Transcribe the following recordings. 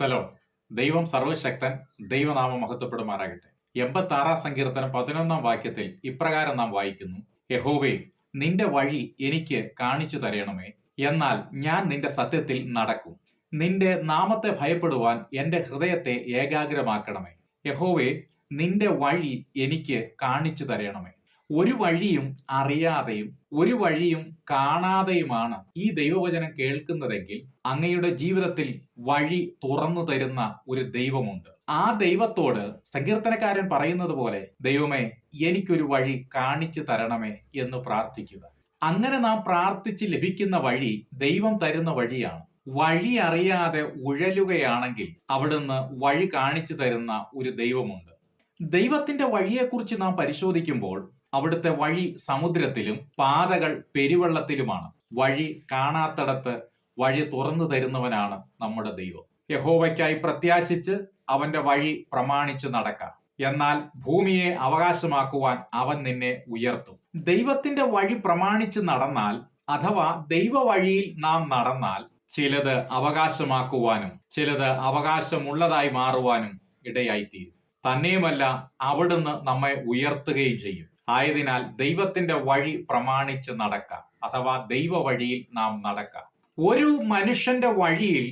Praise the Lord. ദൈവം സർവശക്തൻ. ദൈവനാമം മഹത്വപ്പെടുമാറാകട്ടെ. 86 സങ്കീർത്തനം 11 വാക്യത്തിൽ ഇപ്രകാരം നാം വായിക്കുന്നു: യഹോവേ, നിന്റെ വഴി എനിക്ക് കാണിച്ചു തരണമേ, എന്നാൽ ഞാൻ നിന്റെ സത്യത്തിൽ നടക്കും. നിന്റെ നാമത്തെ ഭയപ്പെടുവാൻ എന്റെ ഹൃദയത്തെ ഏകാഗ്രമാക്കണമേ. യഹോവേ, നിന്റെ വഴി എനിക്ക് കാണിച്ചു തരണമേ. ഒരു വഴിയും അറിയാതെയും ഒരു വഴിയും കാണാതെയുമാണ് ഈ ദൈവവചനം കേൾക്കുന്നതെങ്കിൽ അങ്ങയുടെ ജീവിതത്തിൽ വഴി തുറന്നു തരുന്ന ഒരു ദൈവമുണ്ട്. ആ ദൈവത്തോട് സങ്കീർത്തനക്കാരൻ പറയുന്നത് പോലെ, ദൈവമേ, എനിക്കൊരു വഴി കാണിച്ചു തരണമേ എന്ന് പ്രാർത്ഥിക്കുക. അങ്ങനെ നാം പ്രാർത്ഥിച്ച് ലഭിക്കുന്ന വഴി ദൈവം തരുന്ന വഴിയാണ്. വഴി അറിയാതെ ഉഴലുകയാണെങ്കിൽ അവിടുന്ന് വഴി കാണിച്ചു തരുന്ന ഒരു ദൈവമുണ്ട്. ദൈവത്തിന്റെ വഴിയെക്കുറിച്ച് നാം പരിശോധിക്കുമ്പോൾ അവിടുത്തെ വഴി സമുദ്രത്തിലും പാതകൾ പെരുവെള്ളത്തിലുമാണ്. വഴി കാണാത്തിടത്ത് വഴി തുറന്നു തരുന്നവനാണ് നമ്മുടെ ദൈവം. യഹോവയ്ക്കായി പ്രത്യാശിച്ച് അവന്റെ വഴി പ്രമാണിച്ചു നടക്കാം, എന്നാൽ ഭൂമിയെ അവകാശമാക്കുവാൻ അവൻ നിന്നെ ഉയർത്തും. ദൈവത്തിന്റെ വഴി പ്രമാണിച്ച് നടന്നാൽ, അഥവാ ദൈവ വഴിയിൽ നാം നടന്നാൽ, ചിലത് അവകാശമാക്കുവാനും ചിലത് അവകാശമുള്ളതായി മാറുവാനും ഇടയായിത്തീരും. തന്നെയുമല്ല, അവിടുന്ന് നമ്മെ ഉയർത്തുകയും ചെയ്യും. ആയതിനാൽ ദൈവത്തിന്റെ വഴി പ്രമാണിച്ച് നടക്കാം, അഥവാ ദൈവ വഴിയിൽ നാം നടക്കാം. ഒരു മനുഷ്യന്റെ വഴിയിൽ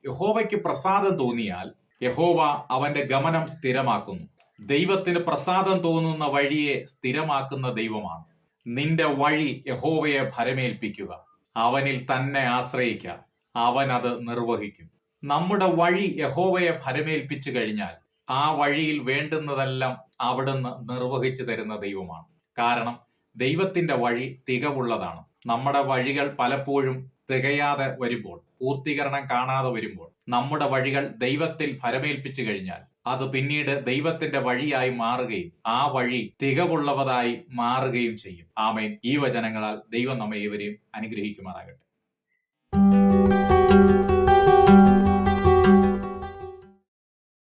യഹോവയ്ക്ക് പ്രസാദം തോന്നിയാൽ യഹോവ അവന്റെ ഗമനം സ്ഥിരമാക്കുന്നു. ദൈവത്തിന് പ്രസാദം തോന്നുന്ന വഴിയെ സ്ഥിരമാക്കുന്ന ദൈവമാണ്. നിന്റെ വഴി യഹോവയെ ഭരമേൽപ്പിക്കുക, അവനിൽ തന്നെ ആശ്രയിക്കുക, അവൻ അത് നിർവഹിക്കും. നമ്മുടെ വഴി യഹോവയെ ഭരമേൽപ്പിച്ചു കഴിഞ്ഞാൽ ആ വഴിയിൽ വേണ്ടുന്നതെല്ലാം അവിടുന്ന് നിർവഹിച്ചു തരുന്ന ദൈവമാണ്. കാരണം ദൈവത്തിന്റെ വഴി തികവുള്ളതാണ്. നമ്മുടെ വഴികൾ പലപ്പോഴും തികയാതെ വരുമ്പോൾ, പൂർത്തീകരണം കാണാതെ വരുമ്പോൾ, നമ്മുടെ വഴികൾ ദൈവത്തിൽ ഭരമേൽപ്പിച്ചു കഴിഞ്ഞാൽ അത് പിന്നീട് ദൈവത്തിന്റെ വഴിയായി മാറുകയും ആ വഴി തികവുള്ളവതായി മാറുകയും ചെയ്യും. ആമേൻ. ഈ വചനങ്ങളാൽ ദൈവം നമ്മെ ഏവരെയും അനുഗ്രഹിക്കുമാറാകട്ടെ.